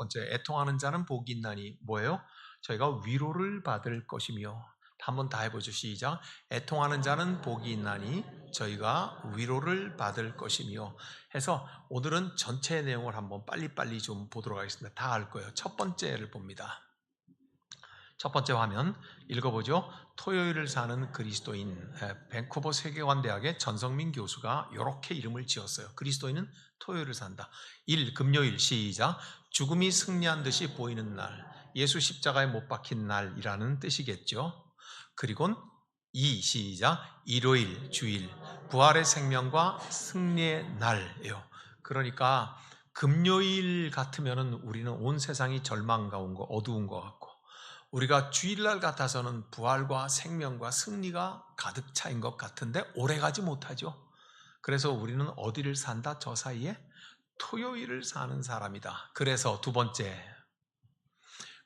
번째, 애통하는 자는 복이 있나니 뭐예요? 저희가 위로를 받을 것이며. 한번 다 해보죠. 시작. 애통하는 자는 복이 있나니 저희가 위로를 받을 것이며 해서 오늘은 전체 내용을 한번 빨리빨리 좀 보도록 하겠습니다. 다 알 거예요. 첫 번째를 봅니다. 첫 번째 화면 읽어보죠. 토요일을 사는 그리스도인, 밴쿠버 세계관대학의 전성민 교수가 이렇게 이름을 지었어요. 그리스도인은 토요일을 산다. 1. 금요일. 시작. 죽음이 승리한 듯이 보이는 날, 예수 십자가에 못 박힌 날이라는 뜻이겠죠. 그리고 2. 시작. 일요일. 주일. 부활의 생명과 승리의 날이에요. 그러니까 금요일 같으면 우리는 온 세상이 절망 가운 거, 어두운 것 같고, 우리가 주일날 같아서는 부활과 생명과 승리가 가득 차인 것 같은데 오래가지 못하죠. 그래서 우리는 어디를 산다? 저 사이에 토요일을 사는 사람이다. 그래서 두 번째,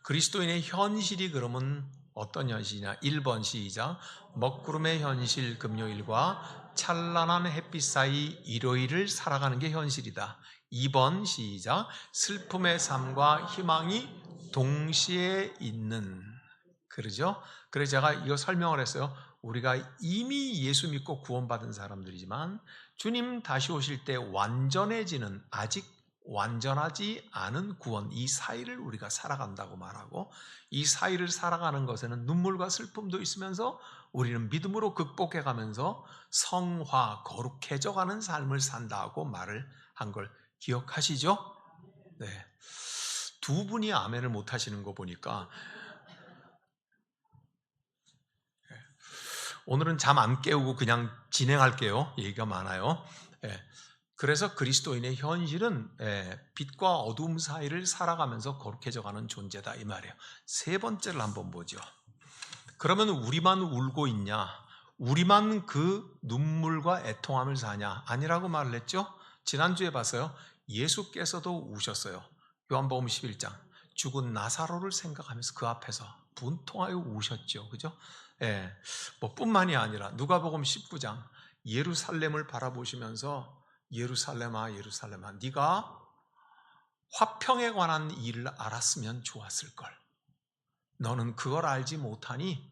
그리스도인의 현실이 그러면 어떤 현실이냐? 1번 시작. 먹구름의 현실 금요일과 찬란한 햇빛 사이 일요일을 살아가는 게 현실이다. 2번 시작. 슬픔의 삶과 희망이 동시에 있는. 그러죠? 그래서 제가 이거 설명을 했어요. 우리가 이미 예수 믿고 구원받은 사람들이지만 주님 다시 오실 때 완전해지는, 아직 완전하지 않은 구원, 이 사이를 우리가 살아간다고 말하고, 이 사이를 살아가는 것에는 눈물과 슬픔도 있으면서 우리는 믿음으로 극복해가면서 성화, 거룩해져가는 삶을 산다고 말을 한 걸 기억하시죠? 네. 두 분이 아멘을 못 하시는 거 보니까 오늘은 잠 안 깨우고 그냥 진행할게요. 얘기가 많아요. 그래서 그리스도인의 현실은 빛과 어둠 사이를 살아가면서 거룩해져가는 존재다 이 말이에요. 세 번째를 한번 보죠. 그러면 우리만 울고 있냐? 우리만 그 눈물과 애통함을 사냐? 아니라고 말을 했죠. 지난주에 봤어요. 예수께서도 우셨어요. 요한복음 11장. 죽은 나사로를 생각하면서 그 앞에서 분통하여 우셨죠. 그죠? 뭐 뿐만이 아니라 누가복음 19장. 예루살렘을 바라보시면서 예루살렘아 예루살렘아 네가 화평에 관한 일을 알았으면 좋았을걸. 너는 그걸 알지 못하니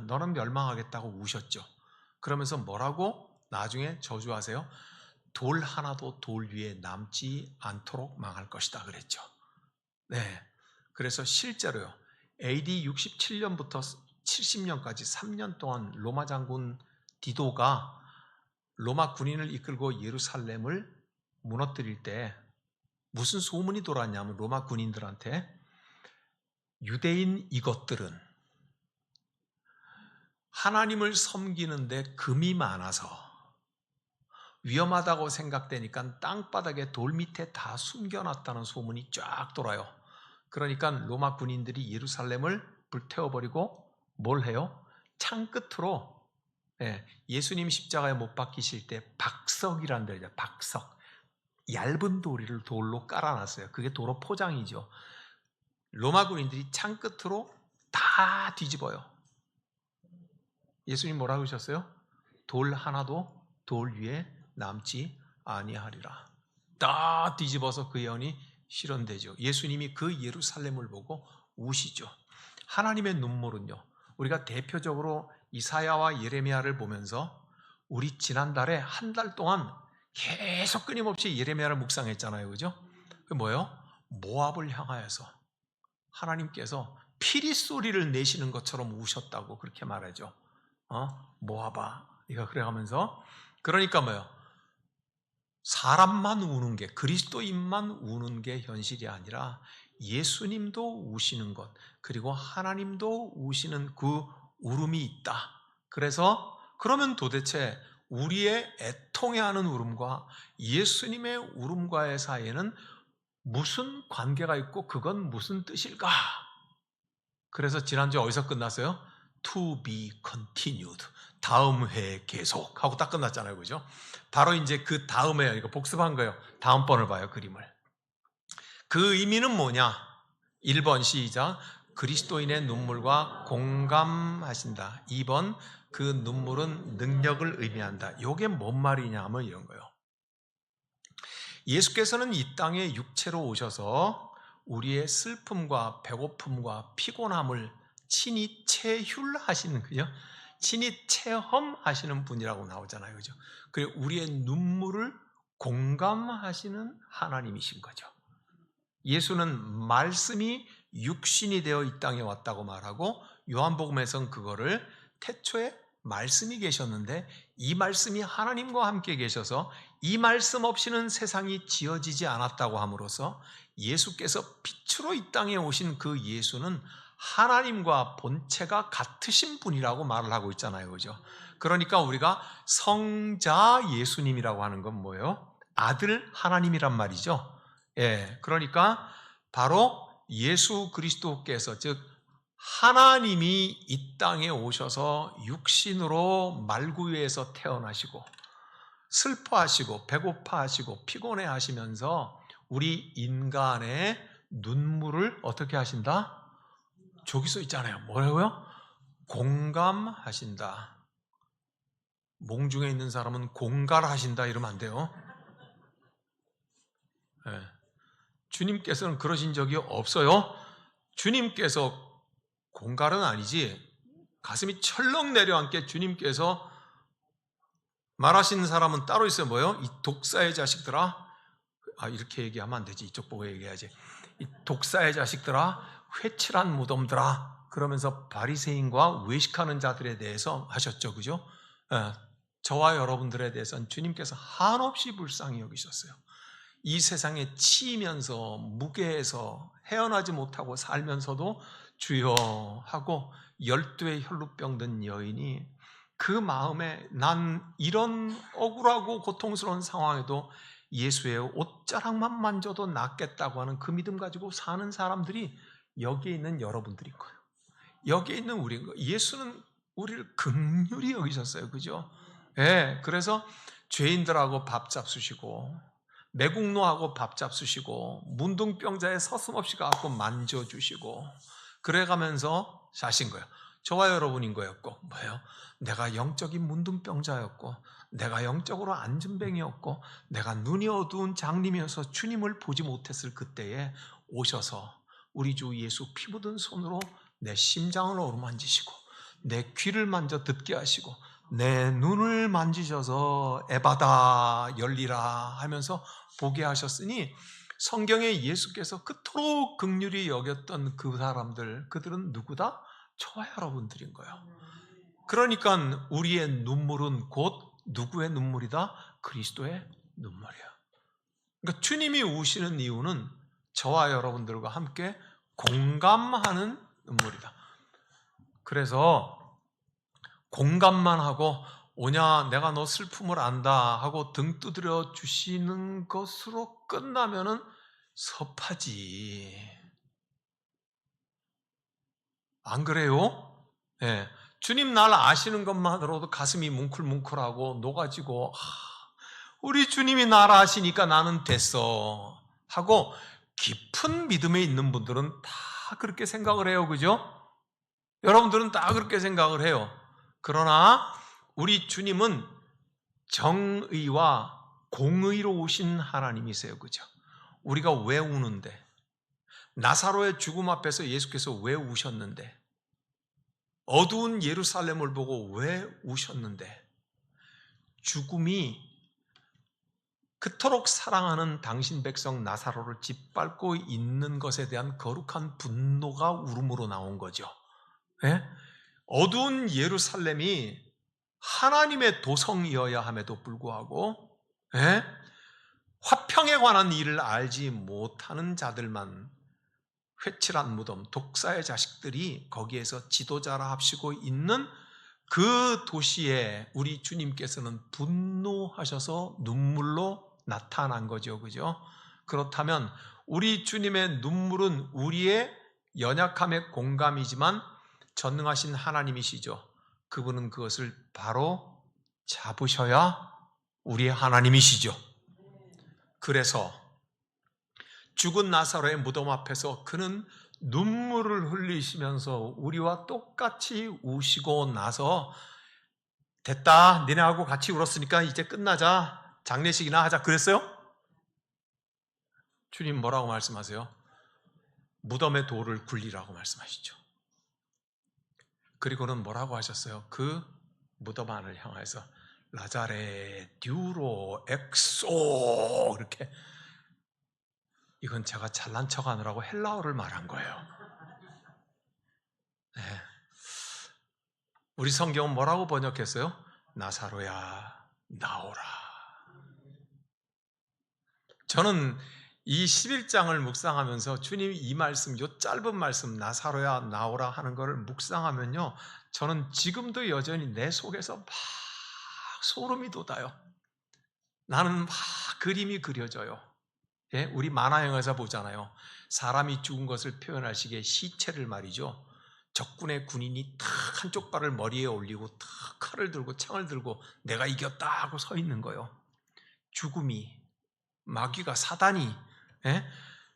너는 멸망하겠다고 우셨죠. 그러면서 뭐라고 나중에 저주하세요? 돌 하나도 돌 위에 남지 않도록 망할 것이다 그랬죠. 네, 그래서 실제로요. AD 67년부터 70년까지 3년 동안 로마 장군 디도가 로마 군인을 이끌고 예루살렘을 무너뜨릴 때 무슨 소문이 돌았냐면 로마 군인들한테 유대인 이것들은 하나님을 섬기는데 금이 많아서 위험하다고 생각되니까 땅바닥에 돌 밑에 다 숨겨놨다는 소문이 쫙 돌아요. 그러니까 로마 군인들이 예루살렘을 불태워버리고 뭘 해요? 창 끝으로 예수님 십자가에 못 박히실 때 박석이라는 데죠. 박석. 얇은 도리를 돌로 깔아놨어요. 그게 도로 포장이죠. 로마 군인들이 창 끝으로 다 뒤집어요. 예수님 뭐라고 하셨어요? 돌 하나도 돌 위에 남지 아니하리라. 다 뒤집어서 그 예언이 실현되죠. 예수님이 그 예루살렘을 보고 우시죠. 하나님의 눈물은요. 우리가 대표적으로 이사야와 예레미야를 보면서 우리 지난달에 한 달 동안 계속 끊임없이 예레미야를 묵상했잖아요. 그죠? 그 뭐예요? 모압을 향하여서 하나님께서 피리 소리를 내시는 것처럼 우셨다고 그렇게 말하죠. 모압아, 네가 그래가면서 그러니까 뭐예요? 사람만 우는 게, 그리스도인만 우는 게 현실이 아니라 예수님도 우시는 것, 그리고 하나님도 우시는 그 울음이 있다. 그래서 그러면 도대체 우리의 애통해하는 울음과 예수님의 울음과의 사이에는 무슨 관계가 있고 그건 무슨 뜻일까? 그래서 지난주에 어디서 끝났어요? To be continued. 다음 회에 계속 하고 딱 끝났잖아요. 그죠? 바로 이제 그 다음에 이거 복습한 거예요. 다음번을 봐요. 그림을. 그 의미는 뭐냐? 1번 시작. 그리스도인의 눈물과 공감하신다. 2번 그 눈물은 능력을 의미한다. 이게 뭔 말이냐 하면 이런 거예요. 예수께서는 이 땅에 육체로 오셔서 우리의 슬픔과 배고픔과 피곤함을 친히 체휼하시는, 그죠? 친히 체험하시는 분이라고 나오잖아요, 그죠? 그리고 우리의 눈물을 공감하시는 하나님이신 거죠. 예수는 말씀이 육신이 되어 이 땅에 왔다고 말하고, 요한복음에서는 그거를 태초에 말씀이 계셨는데 이 말씀이 하나님과 함께 계셔서 이 말씀 없이는 세상이 지어지지 않았다고 함으로써 예수께서 빛으로 이 땅에 오신 그 예수는 하나님과 본체가 같으신 분이라고 말을 하고 있잖아요, 그죠? 그러니까 우리가 성자 예수님이라고 하는 건 뭐예요? 아들 하나님이란 말이죠. 예, 그러니까 바로 예수 그리스도께서, 즉 하나님이 이 땅에 오셔서 육신으로 말구유에서 태어나시고 슬퍼하시고 배고파하시고 피곤해하시면서 우리 인간의 눈물을 어떻게 하신다? 저기 써 있잖아요. 뭐라고요? 공감하신다. 몽중에 있는 사람은 공갈하신다 이러면 안 돼요. 네. 주님께서는 그러신 적이 없어요. 주님께서 공갈은 아니지, 가슴이 철렁 내려앉게 주님께서 말하시는 사람은 따로 있어요. 뭐요? 이 독사의 자식들아, 이렇게 얘기하면 안 되지, 이쪽 보고 얘기해야지. 이 독사의 자식들아, 회칠한 무덤들아, 그러면서 바리새인과 외식하는 자들에 대해서 하셨죠, 그죠? 저와 여러분들에 대해서는 주님께서 한없이 불쌍히 여기셨어요. 이 세상에 치이면서 무게에서 헤어나지 못하고 살면서도 주여 하고 12의 혈루병 든 여인이 그 마음에 난 이런 억울하고 고통스러운 상황에도 예수의 옷자락만 만져도 낫겠다고 하는 그 믿음 가지고 사는 사람들이 여기에 있는 여러분들인 거예요. 여기에 있는 우리인 거예요. 예수는 우리를 긍휼히 여기셨어요, 그죠? 예, 그래서 죄인들하고 밥 잡수시고 매국노하고 밥 잡수시고 문둥병자의 서슴없이 가고 만져주시고 그래가면서 사신 거예요. 저와 여러분인 거였고, 뭐예요? 내가 영적인 문둥병자였고, 내가 영적으로 안진뱅이였고, 내가 눈이 어두운 장님이어서 주님을 보지 못했을 그때에 오셔서 우리 주 예수 피 묻은 손으로 내 심장을 어루만지시고 내 귀를 만져 듣게 하시고 내 눈을 만지셔서 에바다 열리라 하면서 보게 하셨으니, 성경에 예수께서 그토록 긍휼히 여겼던 그 사람들, 그들은 누구다? 저와 여러분들인 거예요. 그러니까 우리의 눈물은 곧 누구의 눈물이다? 그리스도의 눈물이야. 그러니까 주님이 우시는 이유는 저와 여러분들과 함께 공감하는 눈물이다. 그래서 공감만 하고 오냐 내가 너 슬픔을 안다 하고 등 두드려 주시는 것으로 끝나면은 섭하지. 안 그래요? 네. 주님 날 아시는 것만으로도 가슴이 뭉클뭉클하고 녹아지고, 우리 주님이 날 아시니까 나는 됐어 하고 깊은 믿음에 있는 분들은 다 그렇게 생각을 해요, 그죠? 여러분들은 다 그렇게 생각을 해요. 그러나 우리 주님은 정의와 공의로 오신 하나님이세요, 그죠? 우리가 왜 우는데, 나사로의 죽음 앞에서 예수께서 왜 우셨는데, 어두운 예루살렘을 보고 왜 우셨는데, 죽음이 그토록 사랑하는 당신 백성 나사로를 짓밟고 있는 것에 대한 거룩한 분노가 울음으로 나온 거죠. 예? 어두운 예루살렘이 하나님의 도성이어야 함에도 불구하고, 예? 화평에 관한 일을 알지 못하는 자들만, 회칠한 무덤, 독사의 자식들이 거기에서 지도자라 합시고 있는 그 도시에 우리 주님께서는 분노하셔서 눈물로 나타난 거죠, 그죠? 그렇다면 우리 주님의 눈물은 우리의 연약함의 공감이지만 전능하신 하나님이시죠. 그분은 그것을 바로 잡으셔야 우리의 하나님이시죠. 그래서 죽은 나사로의 무덤 앞에서 그는 눈물을 흘리시면서 우리와 똑같이 우시고 나서 됐다, 니네하고 같이 울었으니까 이제 끝나자, 장례식이나 하자 그랬어요? 주님 뭐라고 말씀하세요? 무덤의 돌을 굴리라고 말씀하시죠. 그리고는 뭐라고 하셨어요? 그 무덤 안을 향해서 라자레 듀로 엑소, 이렇게. 이건 제가 잘난 척하느라고 헬라어를 말한 거예요. 네. 우리 성경은 뭐라고 번역했어요? 나사로야 나오라. 저는 이 11장을 묵상하면서 주님이 이 말씀, 요 짧은 말씀 나사로야 나오라 하는 것을 묵상하면요, 저는 지금도 여전히 내 속에서 막 소름이 돋아요. 나는 막 그림이 그려져요. 예? 우리 만화 영화에서 보잖아요. 사람이 죽은 것을 표현할 시기에 시체를 말이죠, 적군의 군인이 탁 한쪽 발을 머리에 올리고 탁 칼을 들고 창을 들고 내가 이겼다 하고 서 있는 거예요. 죽음이, 마귀가, 사단이, 예?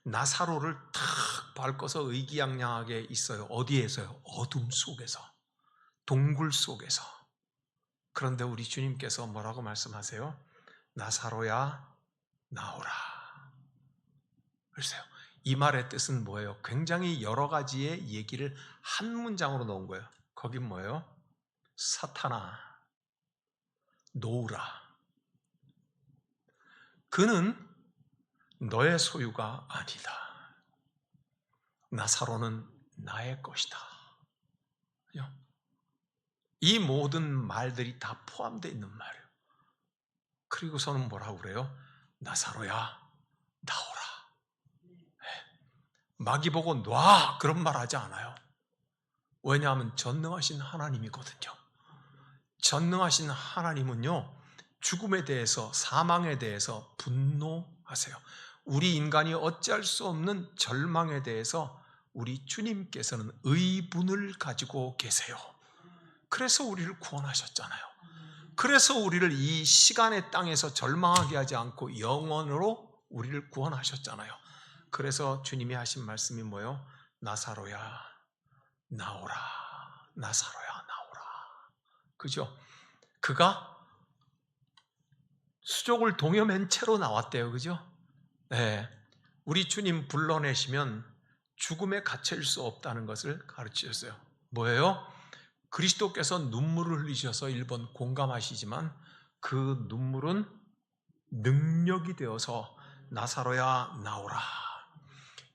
나사로를 탁 밟고서 의기양양하게 있어요. 어디에서요? 어둠 속에서, 동굴 속에서. 그런데 우리 주님께서 뭐라고 말씀하세요? 나사로야 나오라. 글쎄요, 이 말의 뜻은 뭐예요? 굉장히 여러 가지의 얘기를 한 문장으로 넣은 거예요. 거긴 뭐예요? 사탄아 놓으라. 그는 너의 소유가 아니다. 나사로는 나의 것이다. 이 모든 말들이 다 포함되어 있는 말이에요. 그리고서는 뭐라고 그래요? 나사로야 나오라. 마귀 보고 놔, 그런 말 하지 않아요. 왜냐하면 전능하신 하나님이거든요. 전능하신 하나님은요, 죽음에 대해서, 사망에 대해서 분노하세요. 우리 인간이 어찌할 수 없는 절망에 대해서 우리 주님께서는 의분을 가지고 계세요. 그래서 우리를 구원하셨잖아요. 그래서 우리를 이 시간의 땅에서 절망하게 하지 않고 영원으로 우리를 구원하셨잖아요. 그래서 주님이 하신 말씀이 뭐예요? 나사로야 나오라. 나사로야 나오라. 그죠? 그가 수족을 동여맨 채로 나왔대요. 그죠? 네. 우리 주님 불러내시면 죽음에 갇힐 수 없다는 것을 가르치셨어요. 뭐예요? 그리스도께서 눈물을 흘리셔서 1번 공감하시지만 그 눈물은 능력이 되어서 나사로야 나오라.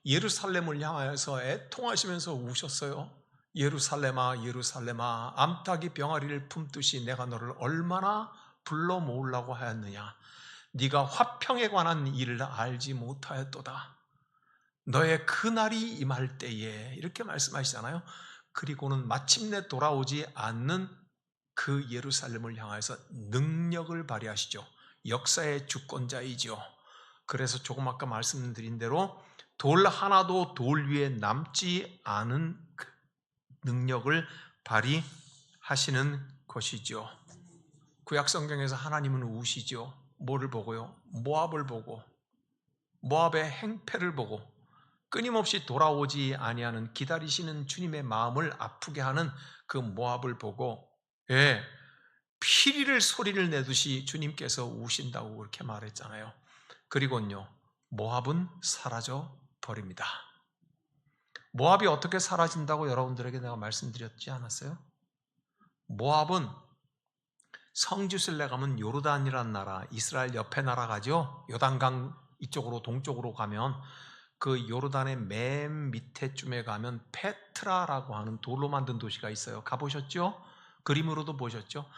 예루살렘을 향하여서 애통하시면서 우셨어요. 예루살렘아 예루살렘아 암탉이 병아리를 품듯이 내가 너를 얼마나 불러 모으려고 하였느냐. 네가 화평에 관한 일을 알지 못하였도다. 너의 그날이 임할 때에, 이렇게 말씀하시잖아요. 그리고는 마침내 돌아오지 않는 그 예루살렘을 향해서 능력을 발휘하시죠. 역사의 주권자이죠. 그래서 조금 아까 말씀드린 대로 돌 하나도 돌 위에 남지 않은 그 능력을 발휘하시는 것이죠. 구약 성경에서 하나님은 우시죠. 뭐를 보고요? 모압을 보고, 모압의 행패를 보고, 끊임없이 돌아오지 아니하는 기다리시는 주님의 마음을 아프게 하는 그 모압을 보고, 예, 피리를 소리를 내듯이 주님께서 우신다고 그렇게 말했잖아요. 그리고는요, 모압은 사라져 버립니다. 모압이 어떻게 사라진다고 여러분들에게 내가 말씀드렸지 않았어요? 모압은 성지순례 가면 요르단이라는 나라, 이스라엘 옆에 나라 가죠. 요단강 이쪽으로 동쪽으로 가면 그 요르단의 맨 밑에쯤에 가면 페트라라고 하는 돌로 만든 도시가 있어요. 가보셨죠? 그림으로도 보셨죠?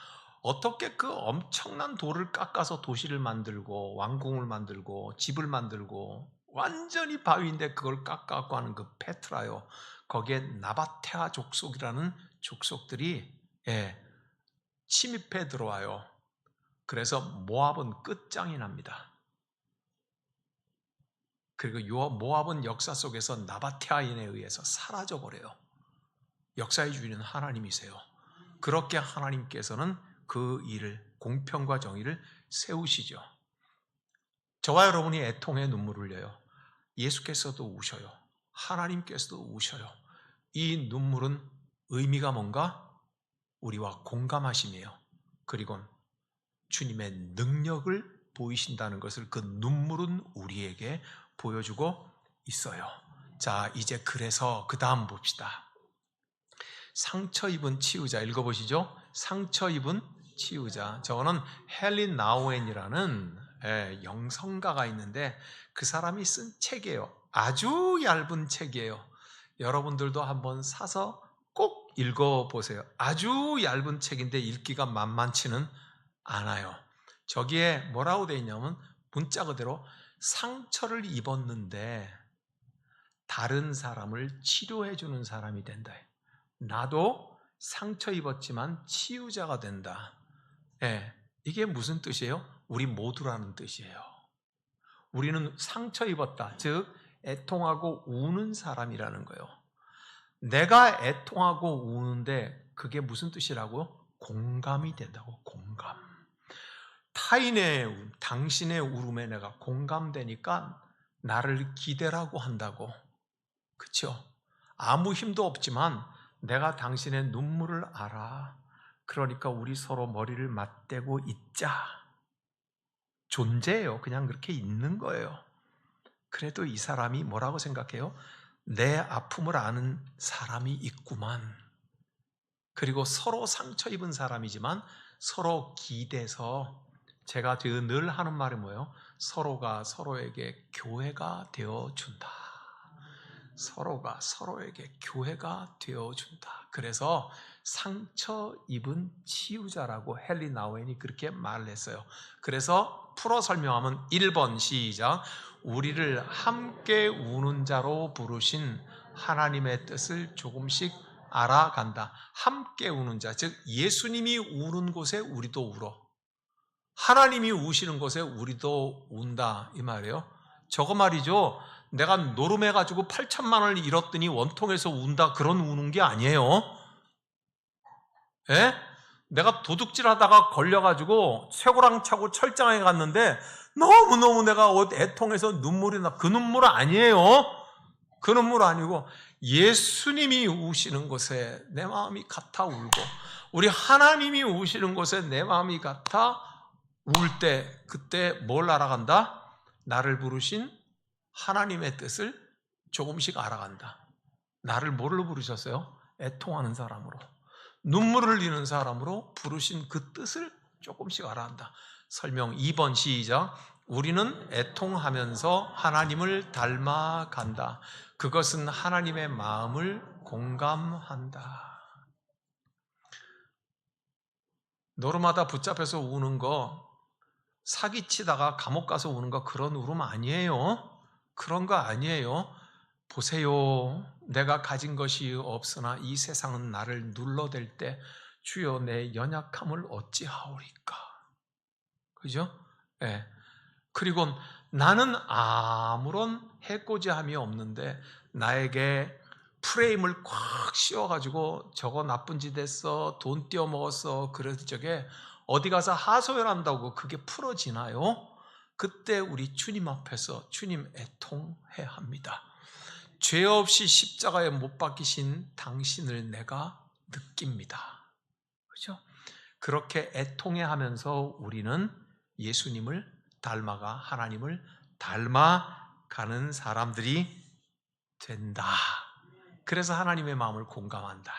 어떻게 그 엄청난 돌을 깎아서 도시를 만들고 왕궁을 만들고 집을 만들고 완전히 바위인데 그걸 깎아갖고 하는 그 페트라요. 거기에 나바테아 족속이라는 족속들이, 예, 침입해 들어와요. 그래서 모압은 끝장이 납니다. 그리고 모압은 역사 속에서 나바테아인에 의해서 사라져 버려요. 역사의 주인은 하나님이세요. 그렇게 하나님께서는 그 일을, 공평과 정의를 세우시죠. 저와 여러분이 애통의 눈물을 흘려요. 예수께서도 우셔요. 하나님께서도 우셔요. 이 눈물은 의미가 뭔가? 우리와 공감하심이에요. 그리고 주님의 능력을 보이신다는 것을 그 눈물은 우리에게 보여주고 있어요. 자, 이제 그래서 그 다음 봅시다. 상처 입은 치유자 읽어보시죠. 상처 입은 치유자. 저거는 헬린 나우엔이라는 영성가가 있는데 그 사람이 쓴 책이에요. 아주 얇은 책이에요. 여러분들도 한번 사서 꼭 읽어보세요. 아주 얇은 책인데 읽기가 만만치는 않아요. 저기에 뭐라고 되어 있냐면 문자 그대로 상처를 입었는데 다른 사람을 치료해 주는 사람이 된다. 나도 상처 입었지만 치유자가 된다. 이게 무슨 뜻이에요? 우리 모두라는 뜻이에요. 우리는 상처 입었다. 즉 애통하고 우는 사람이라는 거예요. 내가 애통하고 우는데 그게 무슨 뜻이라고요? 공감이 된다고. 공감. 타인의 당신의 울음에 내가 공감되니까 나를 기대라고 한다고. 그렇죠? 아무 힘도 없지만 내가 당신의 눈물을 알아. 그러니까 우리 서로 머리를 맞대고 있자. 존재예요. 그냥 그렇게 있는 거예요. 그래도 이 사람이 뭐라고 생각해요? 내 아픔을 아는 사람이 있구만. 그리고 서로 상처 입은 사람이지만 서로 기대서 제가 늘 하는 말이 뭐예요? 서로가 서로에게 교회가 되어준다. 서로가 서로에게 교회가 되어준다. 그래서 상처 입은 치유자라고 헨리 나우엔이 그렇게 말을 했어요. 그래서 풀어 설명하면 1번 시작. 우리를 함께 우는 자로 부르신 하나님의 뜻을 조금씩 알아간다. 함께 우는 자, 즉 예수님이 우는 곳에 우리도 울어. 하나님이 우시는 곳에 우리도 운다 이 말이에요. 저거 말이죠. 내가 노름해가지고 8천만 원을 잃었더니 원통에서 운다 그런 우는 게 아니에요. 예? 내가 도둑질하다가 걸려가지고 쇠고랑 차고 철장에 갔는데 너무너무 내가 애통해서 눈물이 나. 그 눈물 아니에요. 그 눈물 아니고 예수님이 우시는 곳에 내 마음이 같아 울고 우리 하나님이 우시는 곳에 내 마음이 같아 울 때 그때 뭘 알아간다? 나를 부르신 하나님의 뜻을 조금씩 알아간다. 나를 뭐로 부르셨어요? 애통하는 사람으로, 눈물을 흘리는 사람으로 부르신 그 뜻을 조금씩 알아간다. 설명 2번 시작. 우리는 애통하면서 하나님을 닮아간다. 그것은 하나님의 마음을 공감한다. 노름하다 붙잡혀서 우는 거, 사기치다가 감옥 가서 우는 거 그런 울음 아니에요. 그런 거 아니에요. 보세요. 내가 가진 것이 없으나 이 세상은 나를 눌러댈 때 주여 내 연약함을 어찌하오리까. 그죠? 네. 그리고 나는 아무런 해코지함이 없는데 나에게 프레임을 꽉 씌워가지고 저거 나쁜 짓 했어, 돈 떼어먹었어, 그래서 저게 어디 가서 하소연한다고 그게 풀어지나요? 그때 우리 주님 앞에서 주님 애통해야 합니다. 죄 없이 십자가에 못 박히신 당신을 내가 느낍니다. 그렇죠? 그렇게 애통해하면서 우리는 예수님을 닮아가 하나님을 닮아가는 사람들이 된다. 그래서 하나님의 마음을 공감한다.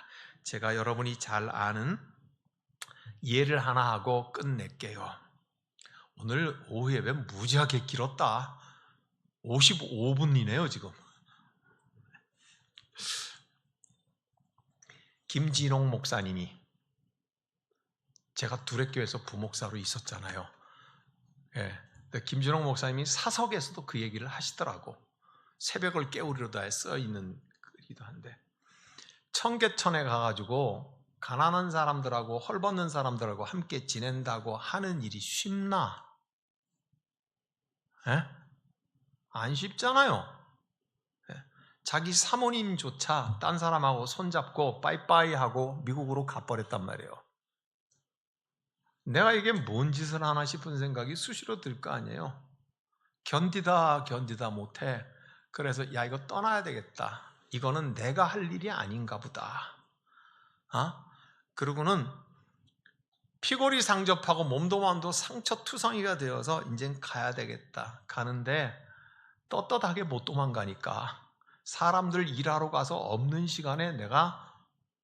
제가 여러분이 잘 아는 예를 하나 하고 끝낼게요. 오늘 오후 예배 무지하게 길었다. 55분이네요 지금. 김진홍 목사님이 제가 두레교에서 부목사로 있었잖아요. 김진홍 목사님이 사석에서도 그 얘기를 하시더라고. 새벽을 깨우리로다 써 있는 글이기도 한데 청계천에 가가지고 가난한 사람들하고 헐벗는 사람들하고 함께 지낸다고 하는 일이 쉽나? 안 쉽잖아요. 자기 사모님조차 딴 사람하고 손잡고 빠이빠이 하고 미국으로 가버렸단 말이에요. 내가 이게 뭔 짓을 하나 싶은 생각이 수시로 들 거 아니에요. 견디다 못해. 그래서 야 이거 떠나야 되겠다. 이거는 내가 할 일이 아닌가 보다. 그러고는 피골이 상접하고 몸도 마음도 상처투성이가 되어서 이젠 가야 되겠다. 가는데 떳떳하게 못 도망가니까 사람들 일하러 가서 없는 시간에 내가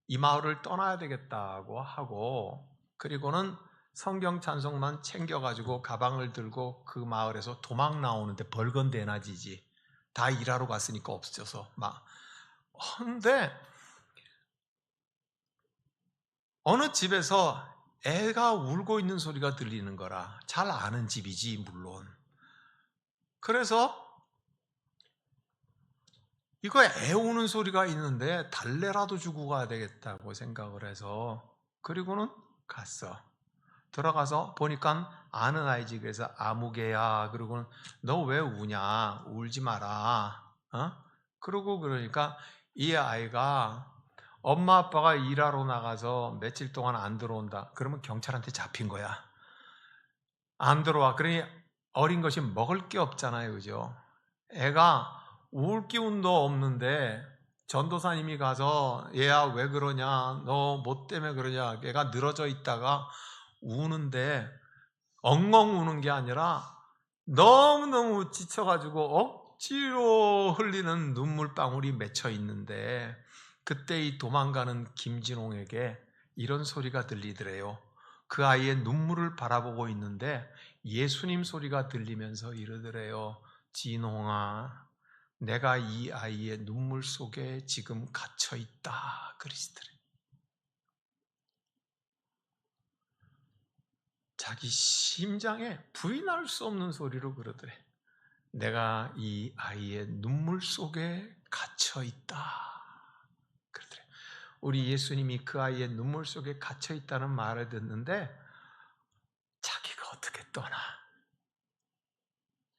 이 마을을 떠나야 되겠다고 하고, 그리고는 성경 찬송만 챙겨가지고 가방을 들고 그 마을에서 도망 나오는데 벌건대낮이지. 다 일하러 갔으니까 없어서 막. 근데 어느 집에서 애가 울고 있는 소리가 들리는 거라. 잘 아는 집이지 물론. 그래서 이거 애 우는 소리가 있는데 달래라도 주고 가야 되겠다고 생각을 해서, 그리고는 갔어. 들어가서 보니까 아는 아이 집에서 아무개야. 그리고는 너 왜 우냐? 울지 마라. 그러고 그러니까 이 아이가 엄마 아빠가 일하러 나가서 며칠 동안 안 들어온다. 그러면 경찰한테 잡힌 거야. 안 들어와. 그러니 어린 것이 먹을 게 없잖아요. 그죠? 애가 울 기운도 없는데 전도사님이 가서 얘야 왜 그러냐? 너 뭐 때문에 그러냐? 얘가 늘어져 있다가 우는데 엉엉 우는 게 아니라 너무너무 지쳐가지고 억지로 흘리는 눈물방울이 맺혀 있는데, 그때 이 도망가는 김진홍에게 이런 소리가 들리더래요. 그 아이의 눈물을 바라보고 있는데 예수님 소리가 들리면서 이러더래요. 진홍아, 내가 이 아이의 눈물 속에 지금 갇혀 있다. 그러시더래요. 자기 심장에 부인할 수 없는 소리로 그러더래. 내가 이 아이의 눈물 속에 갇혀 있다. 그러더래. 우리 예수님이 그 아이의 눈물 속에 갇혀 있다는 말을 듣는데 자기가 어떻게 떠나.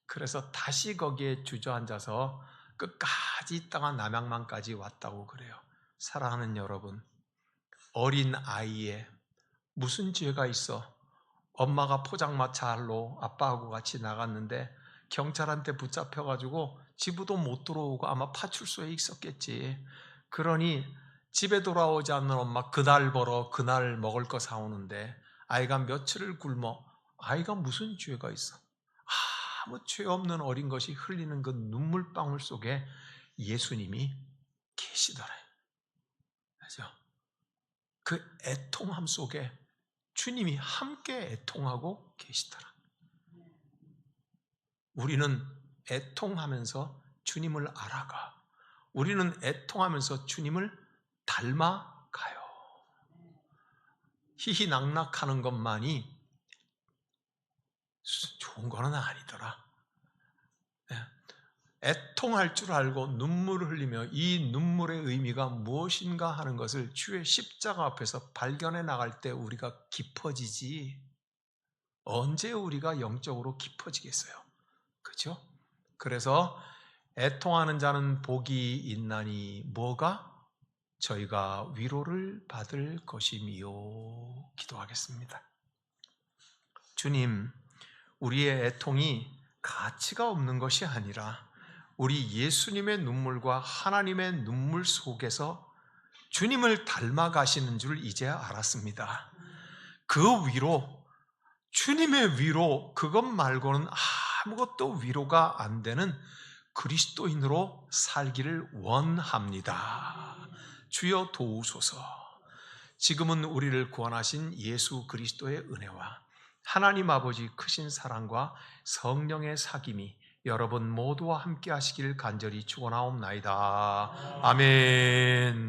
그래서 다시 거기에 주저앉아서 끝까지 있다가 남양만까지 왔다고 그래요. 사랑하는 여러분, 어린 아이에 무슨 죄가 있어? 엄마가 포장마차로 아빠하고 같이 나갔는데 경찰한테 붙잡혀가지고 집으로 못 들어오고 아마 파출소에 있었겠지. 그러니 집에 돌아오지 않는 엄마 그날 벌어 그날 먹을 거 사오는데 아이가 며칠을 굶어. 아이가 무슨 죄가 있어? 아무 죄 없는 어린 것이 흘리는 그 눈물방울 속에 예수님이 계시더래. 그죠? 그 애통함 속에 주님이 함께 애통하고 계시더라. 우리는 애통하면서 주님을 알아가. 우리는 애통하면서 주님을 닮아가요. 희희낙낙하는 것만이 좋은 거는 아니더라. 애통할 줄 알고 눈물을 흘리며 이 눈물의 의미가 무엇인가 하는 것을 주의 십자가 앞에서 발견해 나갈 때 우리가 깊어지지, 언제 우리가 영적으로 깊어지겠어요? 그렇죠? 그래서 애통하는 자는 복이 있나니 뭐가? 저희가 위로를 받을 것이미요. 기도하겠습니다. 주님, 우리의 애통이 가치가 없는 것이 아니라 우리 예수님의 눈물과 하나님의 눈물 속에서 주님을 닮아가시는 줄 이제 알았습니다. 그 위로, 주님의 위로, 그것 말고는 아무것도 위로가 안 되는 그리스도인으로 살기를 원합니다. 주여 도우소서. 지금은 우리를 구원하신 예수 그리스도의 은혜와 하나님 아버지 크신 사랑과 성령의 사귐이 여러분 모두와 함께 하시길 간절히 축원하옵나이다. 아멘.